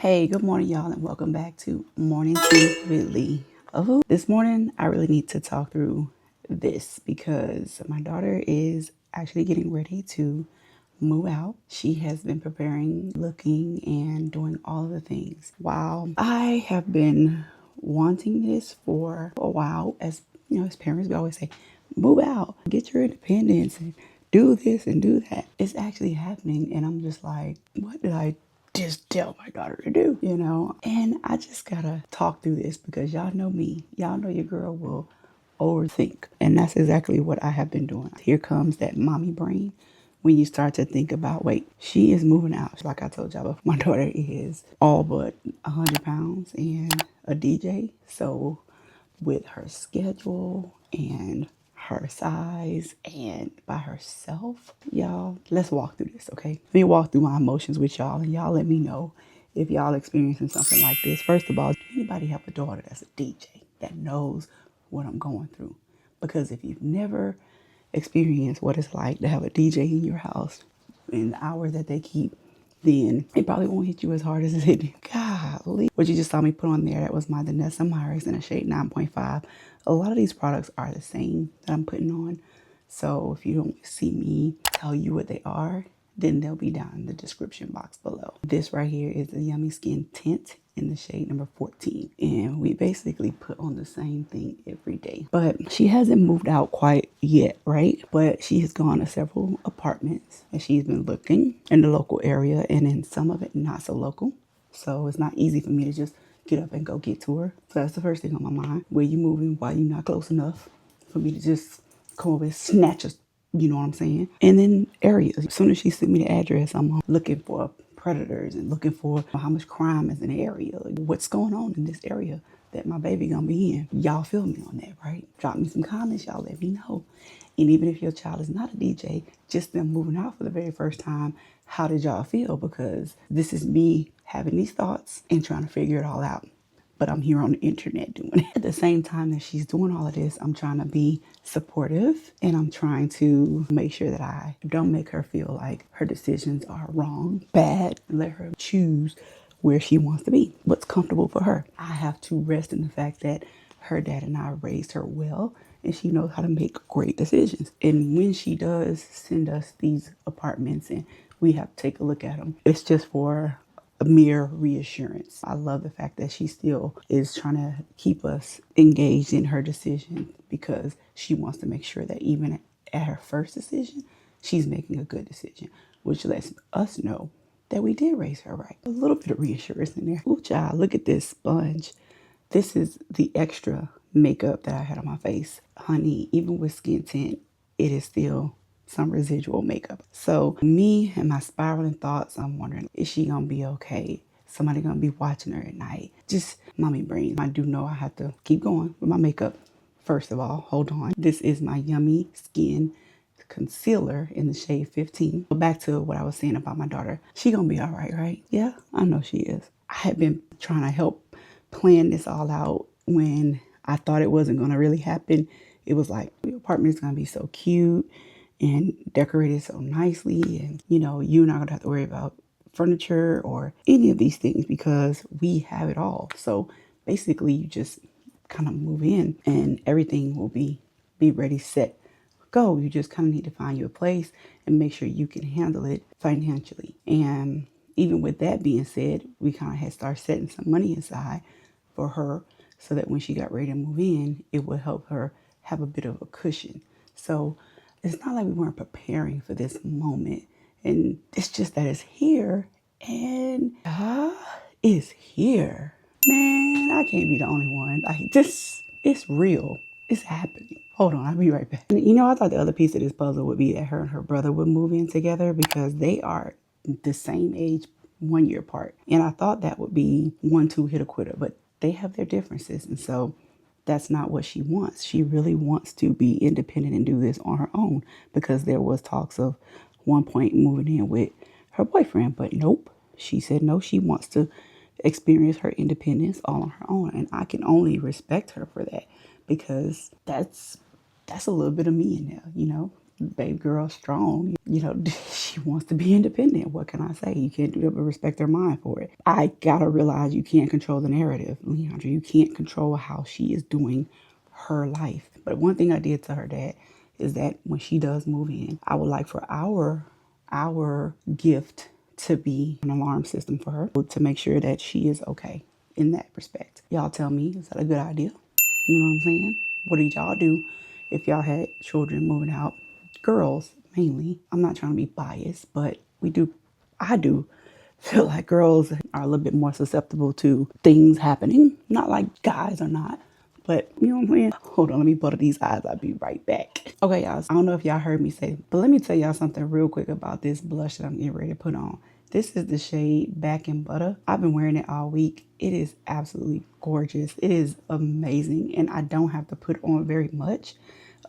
Hey, good morning, y'all, and welcome back to Morning Tea with Lee. Oh, this morning, I really need to talk through this because my daughter is actually getting ready to move out. She has been preparing, looking, and doing all of the things. While I have been wanting this for a while, as you know, as parents, we always say, move out, get your independence, and do this and do that. It's actually happening, and I'm just like, what did I just tell my daughter to do, you know? And I just gotta talk through this because y'all know me. Y'all know your girl will overthink. And that's exactly what I have been doing. Here comes that mommy brain when you start to think about, wait, she is moving out. Like I told y'all before, my daughter is all but 100 pounds and a DJ. So with her schedule and her size and by herself, y'all, let's walk through this, okay? Let me walk through my emotions with y'all, and y'all let me know if y'all experiencing something like this. First of all, do anybody have a daughter that's a DJ that knows what I'm going through? Because if you've never experienced what it's like to have a DJ in your house in the hours that they keep, then it probably won't hit you as hard as it did. Golly. What you just saw me put on there, that was my Danessa Myricks in a shade 9.5. A lot of these products are the same that I'm putting on. So if you don't see me tell you what they are, then they'll be down in the description box below. This right here is the Yummy Skin Tint in the shade number 14. And we basically put on the same thing every day. But she hasn't moved out quite yet, right? But she has gone to several apartments and she's been looking in the local area and in some of it not so local. So it's not easy for me to just get up and go get to her. So that's the first thing on my mind. Where you moving? Why you not close enough for me to just come over and snatch us? You know what I'm saying? And then areas. As soon as she sent me the address, I'm looking for predators and looking for how much crime is in the area. Like, what's going on in this area that my baby gonna be in? Y'all feel me on that, right? Drop me some comments. Y'all let me know. And even if your child is not a DJ, just them moving out for the very first time, how did y'all feel? Because this is me having these thoughts and trying to figure it all out. But I'm here on the internet doing it. At the same time that she's doing all of this, I'm trying to be supportive and I'm trying to make sure that I don't make her feel like her decisions are wrong, bad, and let her choose where she wants to be, what's comfortable for her. I have to rest in the fact that her dad and I raised her well and she knows how to make great decisions. And when she does send us these apartments and we have to take a look at them, it's just for a mere reassurance. I love the fact that she still is trying to keep us engaged in her decision because she wants to make sure that even at her first decision, she's making a good decision, which lets us know that we did raise her right. A little bit of reassurance in there. Ooh, child, look at this sponge. This is the extra makeup that I had on my face. Honey, even with skin tint, it is still some residual makeup. So me and my spiraling thoughts, I'm wondering, is she gonna be okay? Somebody gonna be watching her at night? Just mommy brain. I do know I have to keep going with my makeup. First of all, hold on. This is my Yummy Skin concealer in the shade 15. But back to what I was saying about my daughter. She gonna be all right, right? Yeah, I know she is. I had been trying to help plan this all out when I thought it wasn't gonna really happen. It was like, the apartment is gonna be so cute and decorated so nicely, and you know, you're not gonna have to worry about furniture or any of these things because we have it all. So basically you just kind of move in and everything will be ready, set, go. You just kind of need to find you a place and make sure you can handle it financially. And even with that being said, we kind of had started setting some money aside for her so that when she got ready to move in, it would help her have a bit of a cushion. So it's not like we weren't preparing for this moment. And it's just that it's here and it's here. Man, I can't be the only one. Like this, it's real. It's happening. Hold on, I'll be right back. And, you know, I thought the other piece of this puzzle would be that her and her brother would move in together because they are the same age, 1 year apart. And I thought that would be 1-2 hit a quitter, but they have their differences. And so that's not what she wants. She really wants to be independent and do this on her own because there was talks of one point moving in with her boyfriend, but nope. She said no, she wants to experience her independence all on her own. And I can only respect her for that because that's a little bit of me in there, you know. baby girl strong. You know, she wants to be independent. What can I say? You can't do that but respect her mind for it. I gotta realize you can't control the narrative, Leandra. You can't control how she is doing her life. But one thing I did to her dad is that when she does move in, I would like for our gift to be an alarm system for her to make sure that she is okay in that respect. Y'all tell me, is that a good idea? You know what I'm saying? What did y'all do if y'all had children moving out? Girls, mainly. I'm not trying to be biased, but I do feel like girls are a little bit more susceptible to things happening. Not like guys are not, but you know what I'm saying? Hold on, let me butter these eyes. I'll be right back. Okay, y'all. I don't know if y'all heard me say, but let me tell y'all something real quick about this blush that I'm getting ready to put on. This is the shade Back in Butter. I've been wearing it all week. It is absolutely gorgeous. It is amazing. And I don't have to put on very much.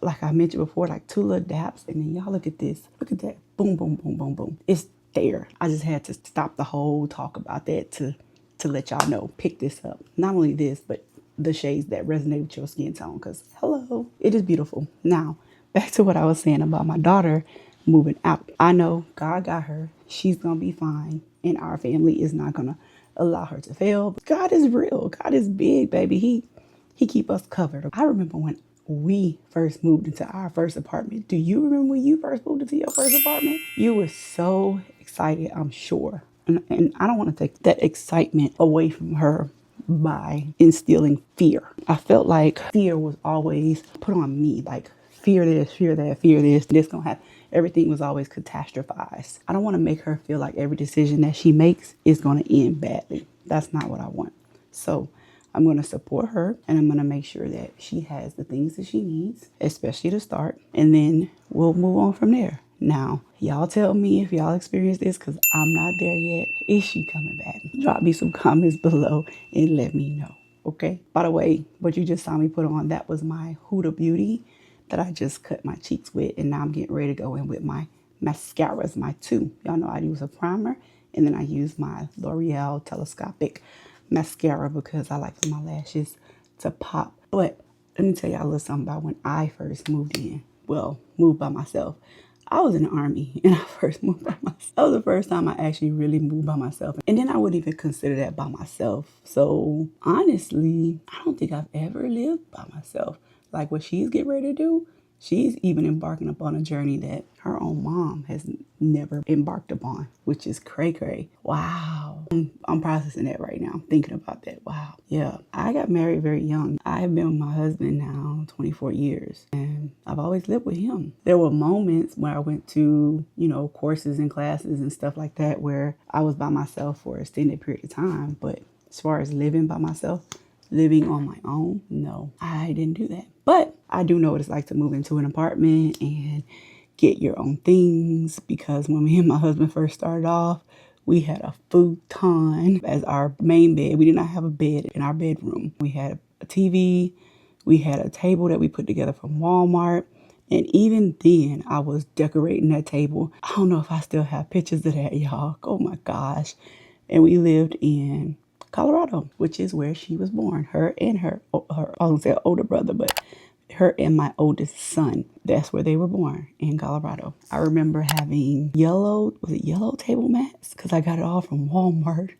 Like I mentioned before, like 2 little daps. And then y'all look at this. Look at that. Boom, boom, boom, boom, boom. It's there. I just had to stop the whole talk about that to let y'all know. Pick this up. Not only this, but the shades that resonate with your skin tone. Because hello, it is beautiful. Now, back to what I was saying about my daughter moving out. I know God got her. She's going to be fine. And our family is not going to allow her to fail. But God is real. God is big, baby. He keep us covered. I remember when we first moved into our first apartment. Do you remember when you first moved into your first apartment? You were so excited, I'm sure. And I don't want to take that excitement away from her by instilling fear. I felt like fear was always put on me, like fear this, fear that, fear this gonna happen. Everything was always catastrophized. I don't want to make her feel like every decision that she makes is going to end badly. That's not what I want. So I'm going to support her and I'm going to make sure that she has the things that she needs, especially to start. And then we'll move on from there. Now, y'all tell me if y'all experience this because I'm not there yet. Is she coming back? Drop me some comments below and let me know. Okay. By the way, what you just saw me put on, that was my Huda Beauty that I just cut my cheeks with. And now I'm getting ready to go in with my mascaras, my 2. Y'all know I use a primer and then I use my L'Oreal Telescopic mascara because I like for my lashes to pop. But let me tell y'all a little something about when I first moved in. Well, moved by myself. I was in the Army and I first moved by myself. That was the first time I actually really moved by myself. And then I wouldn't even consider that by myself. So honestly, I don't think I've ever lived by myself. Like what she's getting ready to do, she's even embarking upon a journey that her own mom has never embarked upon, which is cray-cray. Wow. I'm processing that right now, thinking about that. Wow. Yeah, I got married very young. I've been with my husband now 24 years, and I've always lived with him. There were moments when I went to, courses and classes and stuff like that where I was by myself for an extended period of time. But as far as living by myself, living on my own, no, I didn't do that. But I do know what it's like to move into an apartment and get your own things, because when me and my husband first started off, we had a futon as our main bed. We did not have a bed in our bedroom. We had a TV. We had a table that we put together from Walmart. And even then, I was decorating that table. I don't know if I still have pictures of that, y'all. Oh my gosh. And we lived in Colorado, which is where she was born. Her and her I was gonna say older brother, but her and my oldest son. That's where they were born, in Colorado. I remember having yellow table mats? Because I got it all from Walmart.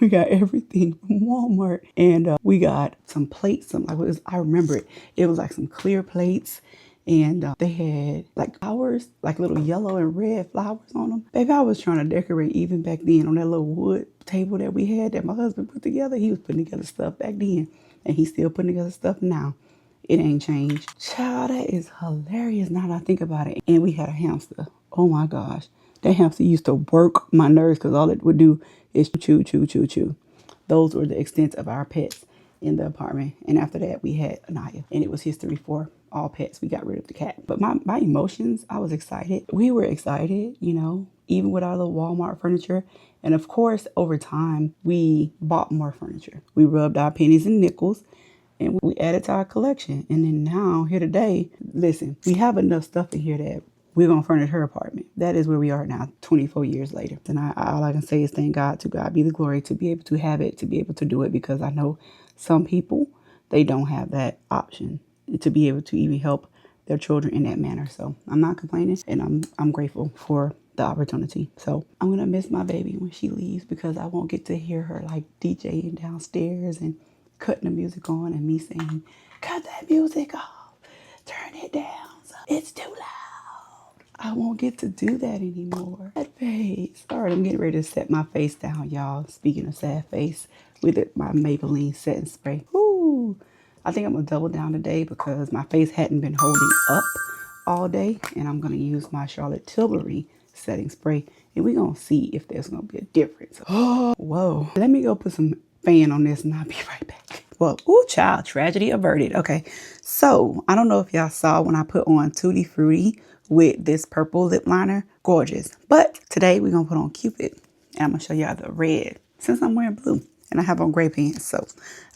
We got everything from Walmart. And we got some plates. I remember it. It was like some clear plates. And they had like flowers, like little yellow and red flowers on them. Baby, I was trying to decorate even back then on that little wood table that we had that my husband put together. He was putting together stuff back then. And he's still putting together stuff now. It ain't changed. Child, that is hilarious now that I think about it. And we had a hamster. Oh my gosh. That hamster used to work my nerves because all it would do is chew, chew, chew, chew. Those were the extent of our pets in the apartment. And after that, we had Anaya. And it was history for all pets. We got rid of the cat. But my emotions, I was excited. We were excited, even with our little Walmart furniture. And of course, over time, we bought more furniture. We rubbed our pennies and nickels. And we added to our collection. And then now, here today, listen, we have enough stuff in here that we're going to furnish her apartment. That is where we are now, 24 years later. And all I can say is thank God, to God be the glory, to be able to have it, to be able to do it. Because I know some people, they don't have that option to be able to even help their children in that manner. So I'm not complaining, and I'm grateful for the opportunity. So I'm gonna miss my baby when she leaves because I won't get to hear her like DJing downstairs and cutting the music on and me saying, cut that music off, turn it down, so it's too loud. I won't get to do that anymore. Sad face. All right, I'm getting ready to set my face down, y'all. Speaking of sad face, with my Maybelline setting spray. Woo! I think I'm gonna double down today because my face hadn't been holding up all day, and I'm gonna use my Charlotte Tilbury setting spray, and we're gonna see if there's gonna be a difference. Oh, whoa. Let me go put some fan on this and I'll be right back. Well, ooh, child, tragedy averted. Okay, so I don't know if y'all saw when I put on Tutti Frutti with this purple lip liner. Gorgeous. But today we're gonna put on Cupid, and I'm gonna show y'all the red since I'm wearing blue and I have on gray pants. So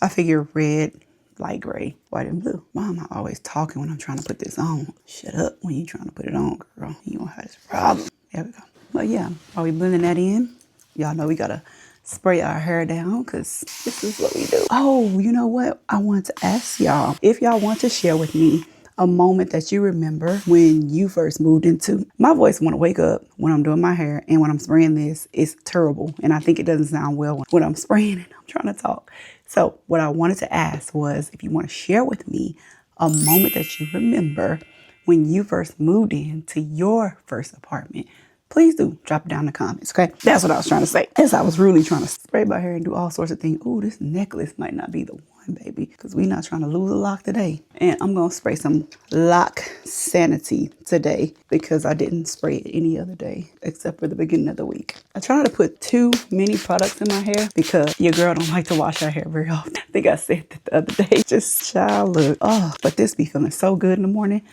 I figure red, light gray, white, and blue. Why am I always talking when I'm trying to put this on? Shut up when you're trying to put it on, girl. You don't have this problem. There we go. But yeah, while we blending that in, y'all know we gotta spray our hair down because this is what we do. Oh, you know what? I want to ask y'all if y'all want to share with me a moment that you remember when you first moved into. My voice want to wake up when I'm doing my hair, and when I'm spraying this, it's terrible. And I think it doesn't sound well when I'm spraying and I'm trying to talk. So what I wanted to ask was if you want to share with me a moment that you remember when you first moved into your first apartment. Please do drop it down in the comments, okay? That's what I was trying to say. As I was really trying to spray my hair and do all sorts of things. Ooh, this necklace might not be the one, baby, because we're not trying to lose a lock today. And I'm going to spray some Lock Sanity today because I didn't spray it any other day except for the beginning of the week. I try not to put too many products in my hair because your girl don't like to wash her hair very often. I think I said that the other day. Just child look. Oh, but this be feeling so good in the morning.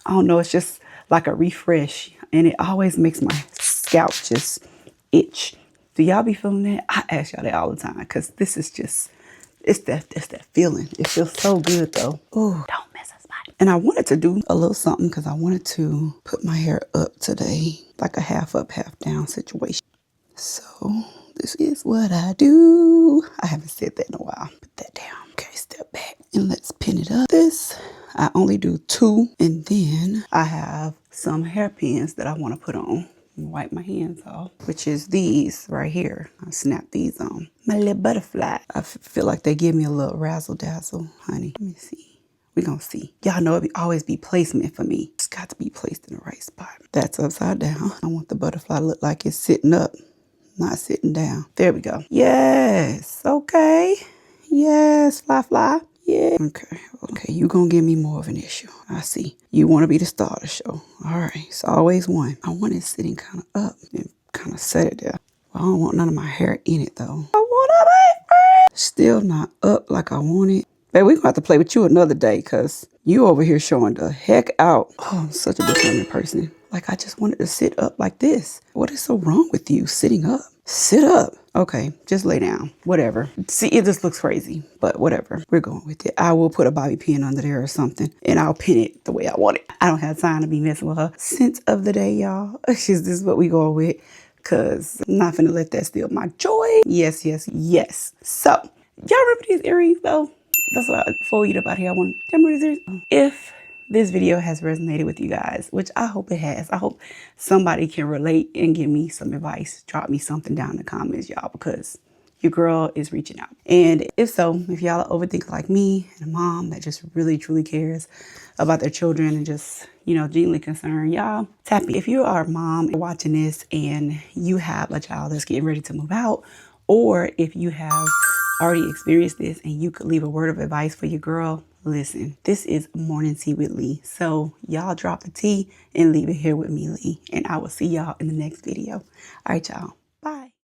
I don't know. It's just like a refresh, and it always makes my scalp just itch. Do y'all be feeling that? I ask y'all that all the time because this is just, it's that feeling. It feels so good though. Ooh, don't miss a spot. And I wanted to do a little something because I wanted to put my hair up today, like a half up, half down situation. So this is what I do. I haven't said that in a while. Put that down. Okay, step back and let's pin it up. This, I only do 2, and then I have some hairpins that I want to put on. Wipe my hands off, which is these right here. I snap these on. My little butterfly. I feel like they give me a little razzle dazzle, honey. Let me see. We're gonna see. Y'all know it always be placement for me. It's got to be placed in the right spot. That's upside down. I want the butterfly to look like it's sitting up, not sitting down. There we go. Yes. Okay. Yes, fly. Yeah. Okay, you gonna give me more of an issue. I see. You want to be the star of the show. All right, it's always one. I want it sitting kind of up and kind of set it there. I don't want none of my hair in it though. I want it still not up like I want it. Babe, we're gonna have to play with you another day because you over here showing the heck out. Oh, I'm such a determined person. Like I just wanted to sit up like this. What is so wrong with you sitting up? Sit up. Okay, just lay down. Whatever. See, it just looks crazy, but whatever. We're going with it. I will put a bobby pin under there or something, and I'll pin it the way I want it. I don't have time to be messing with her. Scent of the day, y'all. This is what we going with, because I'm not finna let that steal my joy. Yes. So, y'all remember these earrings, though? That's what before we get up out here, I want to remember these earrings. If this video has resonated with you guys, which I hope it has. I hope somebody can relate and give me some advice. Drop me something down in the comments, y'all, because your girl is reaching out. And if so, if y'all are overthinking like me and a mom that just really, truly cares about their children and just, you know, genuinely concerned, y'all, tap me. If you are a mom watching this and you have a child that's getting ready to move out, or if you have already experienced this and you could leave a word of advice for your girl, listen, this is Morning Tea with Lee. So y'all drop the tea and leave it here with me, Lee. And I will see y'all in the next video. All right, y'all.